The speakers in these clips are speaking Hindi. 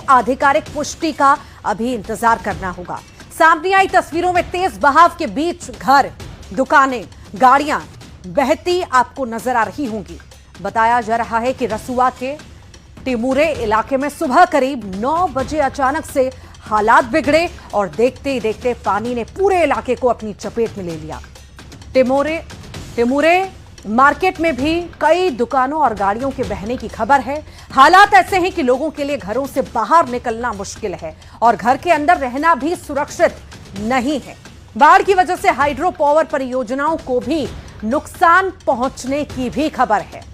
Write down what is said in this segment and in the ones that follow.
आधिकारिक पुष्टि का अभी इंतजार करना होगा। सामने आई तस्वीरों में तेज बहाव के बीच घर, दुकानें, गाड़ियां बहती आपको नजर आ रही होंगी। बताया जा रहा है कि रसुआ के टिमुरे इलाके में सुबह करीब 9 बजे अचानक से हालात बिगड़े और देखते ही देखते पानी ने पूरे इलाके को अपनी चपेट में ले लिया। टिमुरे मार्केट में भी कई दुकानों और गाड़ियों के बहने की खबर है। हालात ऐसे हैं कि लोगों के लिए घरों से बाहर निकलना मुश्किल है और घर के अंदर रहना भी सुरक्षित नहीं है। बाढ़ की वजह से हाइड्रो पावर परियोजनाओं को भी नुकसान पहुंचने की भी खबर है।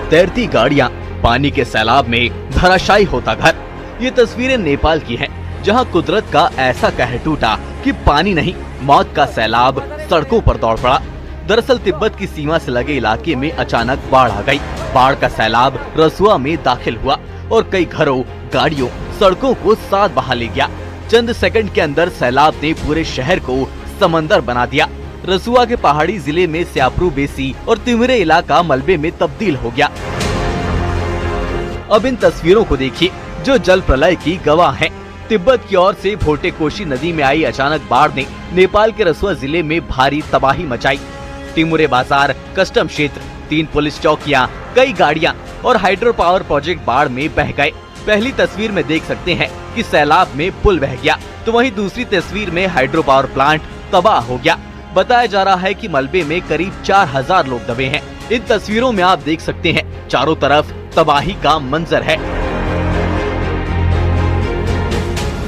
तैरती गाड़ियां, पानी के सैलाब में धराशायी होता घर। ये तस्वीरें नेपाल की हैं, जहां कुदरत का ऐसा कहर टूटा कि पानी नहीं, मौत का सैलाब सड़कों पर दौड़ पड़ा। दरअसल तिब्बत की सीमा से लगे इलाके में अचानक बाढ़ आ गई। बाढ़ का सैलाब रसुआ में दाखिल हुआ और कई घरों, गाड़ियों, सड़कों को साथ बहा ले गया। चंद सेकंड के अंदर सैलाब ने पूरे शहर को समंदर बना दिया। रसुआ के पहाड़ी जिले में स्याप्रू बेसी और तिमिरे इलाका मलबे में तब्दील हो गया। अब इन तस्वीरों को देखिए जो जल प्रलय की गवाह हैं। तिब्बत की ओर से भोटेकोशी नदी में आई अचानक बाढ़ ने नेपाल के रसुआ जिले में भारी तबाही मचाई। टिमुरे बाजार, कस्टम क्षेत्र, 3 पुलिस चौकियां, कई गाड़ियां और हाइड्रो पावर प्रोजेक्ट बाढ़ में बह गए। पहली तस्वीर में देख सकते हैं कि सैलाब में पुल बह गया, तो वहीं दूसरी तस्वीर में हाइड्रो पावर प्लांट तबाह हो गया। बताया जा रहा है कि मलबे में करीब 4000 लोग दबे हैं। इन तस्वीरों में आप देख सकते हैं चारों तरफ तबाही का मंजर है।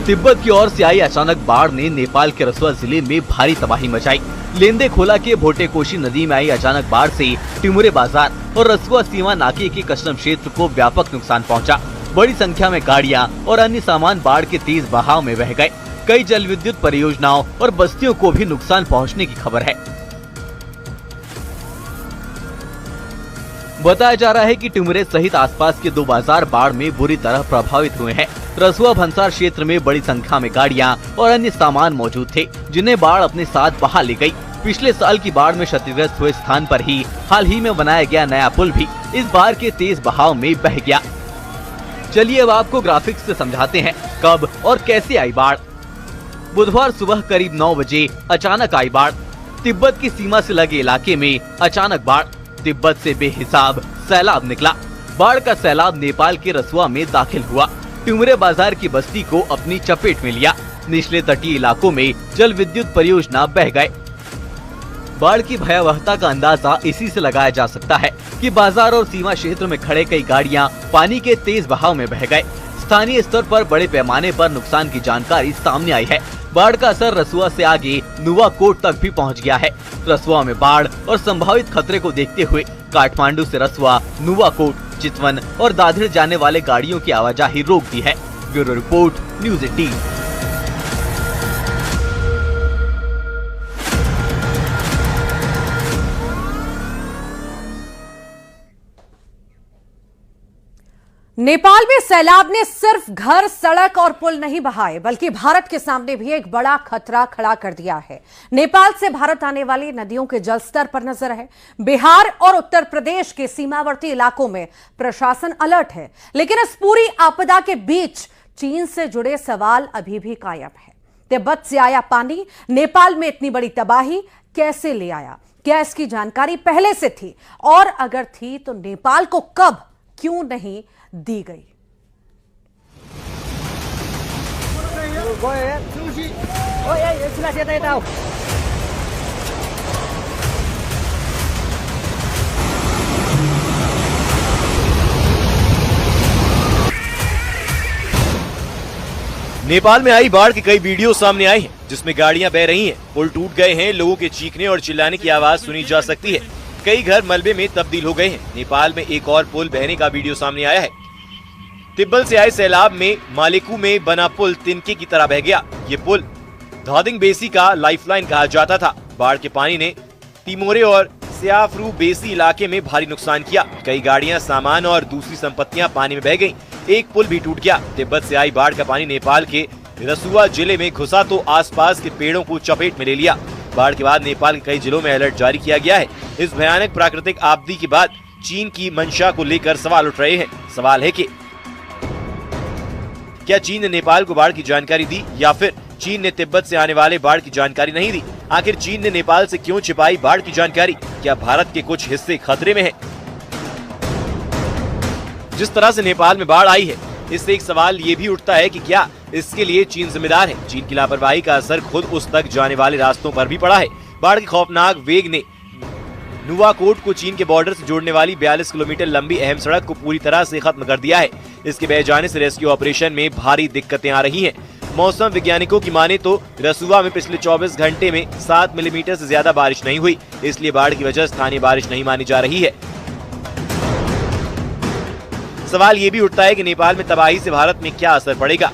तिब्बत की ओर से आई अचानक बाढ़ ने नेपाल के रसुआ जिले में भारी तबाही मचाई। लेंदे खोला के भोटेकोशी नदी में आई अचानक बाढ़ से टिमुरे बाजार और रसुआ सीमा नाके के कस्टम क्षेत्र को व्यापक नुकसान पहुंचा। बड़ी संख्या में गाड़ियां और अन्य सामान बाढ़ के तेज बहाव में बह गए। कई जल विद्युत परियोजनाओं और बस्तियों को भी नुकसान पहुंचने की खबर है। बताया जा रहा है कि टिमुरे सहित आसपास के 2 बाजार बाढ़ में बुरी तरह प्रभावित हुए हैं। रसुआ भंसार क्षेत्र में बड़ी संख्या में गाड़ियां और अन्य सामान मौजूद थे, जिन्हें बाढ़ अपने साथ बहा ले गई। पिछले साल की बाढ़ में क्षतिग्रस्त हुए स्थान पर ही हाल ही में बनाया गया नया पुल भी इस बाढ़ के तेज बहाव में बह गया। चलिए अब आपको ग्राफिक्स से समझाते हैं कब और कैसे आई बाढ़। बुधवार सुबह करीब 9 बजे अचानक आई बाढ़। तिब्बत की सीमा से लगे इलाके में अचानक बाढ़। तिब्बत से बेहिसाब सैलाब निकला। बाढ़ का सैलाब नेपाल के रसुआ में दाखिल हुआ। टिमुरे बाजार की बस्ती को अपनी चपेट में लिया। निचले तटीय इलाकों में जल विद्युत परियोजना बह गए। बाढ़ की भयावहता का अंदाजा इसी से लगाया जा सकता है कि बाजार और सीमा क्षेत्र में खड़े कई गाड़ियां पानी के तेज बहाव में बह गए। स्थानीय स्तर पर बड़े पैमाने पर नुकसान की जानकारी सामने आई है। बाढ़ का असर रसुआ से आगे नुवाकोट तक भी पहुंच गया है। रसुआ में बाढ़ और संभावित खतरे को देखते हुए काठमांडू से रसुआ, नुवाकोट, चितवन और दादर जाने वाले गाड़ियों की आवाजाही रोक दी है। Bureau report, news 18। नेपाल में सैलाब ने सिर्फ घर, सड़क और पुल नहीं बहाए, बल्कि भारत के सामने भी एक बड़ा खतरा खड़ा कर दिया है। नेपाल से भारत आने वाली नदियों के जलस्तर पर नजर है। बिहार और उत्तर प्रदेश के सीमावर्ती इलाकों में प्रशासन अलर्ट है, लेकिन इस पूरी आपदा के बीच चीन से जुड़े सवाल अभी भी कायम है। तिब्बत से आया पानी नेपाल में इतनी बड़ी तबाही कैसे ले आया? क्या इसकी जानकारी पहले से थी? और अगर थी तो नेपाल को कब, क्यों नहीं दी गई? नेपाल में आई बाढ़ के कई वीडियो सामने आए हैं, जिसमें गाड़ियां बह रही हैं, पुल टूट गए हैं, लोगों के चीखने और चिल्लाने की आवाज सुनी जा सकती है। कई घर मलबे में तब्दील हो गए हैं। नेपाल में एक और पुल बहने का वीडियो सामने आया है। तिब्बत से आए सैलाब में मालेकू में बना पुल तिनके की तरह बह गया। ये पुल धादिंग बेसी का लाइफलाइन कहा जाता था। बाढ़ के पानी ने तिमोरे और स्याफ्रू बेसी इलाके में भारी नुकसान किया। कई गाड़ियां, सामान और दूसरी संपत्तियां पानी में बह गईं। एक पुल भी टूट गया। तिब्बत से आई बाढ़ का पानी नेपाल के रसुआ जिले में घुसा तो आसपास के पेड़ों को चपेट में ले लिया। बाढ़ के बाद नेपाल के कई जिलों में अलर्ट जारी किया गया है। इस भयानक प्राकृतिक आपदा के बाद चीन की मंशा को लेकर सवाल उठ रहे हैं। सवाल है कि क्या चीन ने नेपाल को बाढ़ की जानकारी दी या फिर चीन ने तिब्बत से आने वाले बाढ़ की जानकारी नहीं दी? आखिर चीन ने नेपाल से क्यों छिपाई बाढ़ की जानकारी? क्या भारत के कुछ हिस्से खतरे में हैं? जिस तरह से नेपाल में बाढ़ आई है, इससे एक सवाल ये भी उठता है कि क्या इसके लिए चीन जिम्मेदार है? चीन की लापरवाही का असर खुद उस तक जाने वाले रास्तों पर भी पड़ा है। बाढ़ के खौफनाक वेग ने नुवाकोट को चीन के बॉर्डर से जोड़ने वाली 42 किलोमीटर लंबी अहम सड़क को पूरी तरह से खत्म कर दिया है। इसके बह जाने से रेस्क्यू ऑपरेशन में भारी दिक्कतें आ रही हैं। मौसम वैज्ञानिकों की माने तो रसुआ में पिछले 24 घंटे में 7 मिलीमीटर से ज्यादा बारिश नहीं हुई। इसलिए बाढ़ की वजह स्थानीय बारिश नहीं मानी जा रही है। सवाल ये भी उठता है कि नेपाल में तबाही से भारत में क्या असर पड़ेगा?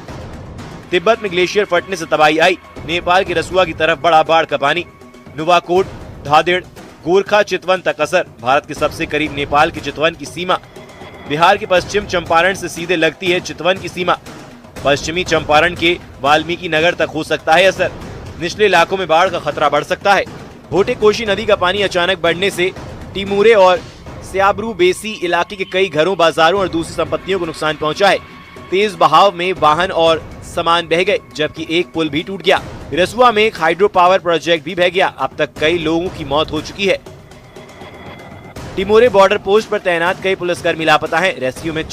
तिब्बत में ग्लेशियर फटने से तबाही आई। नेपाल के रसुआ की तरफ बढ़ा बाढ़ का पानी। नुवाकोट, धादेड़, गोरखा, चितवन तक असर। भारत के सबसे करीब नेपाल के चितवन की सीमा बिहार के पश्चिम चंपारण से सीधे लगती है। चितवन की सीमा पश्चिमी चंपारण के वाल्मीकि नगर तक हो सकता है असर। निचले इलाकों में बाढ़ का खतरा बढ़ सकता है। भोटे कोशी नदी का पानी अचानक बढ़ने से टिमुरे और स्याब्रू बेसी इलाके के कई घरों, बाजारों और दूसरी संपत्तियों को नुकसान पहुंचा है। तेज बहाव में वाहन और सामान बह गए, जबकि एक पुल भी टूट गया। रसुआ में एक हाइड्रो पावर प्रोजेक्ट भी बह गया। अब तक कई लोगों की मौत हो चुकी है। टिमोरे बॉर्डर पोस्ट पर तैनात कई पुलिसकर्मी लापता हैं। रेस्क्यू में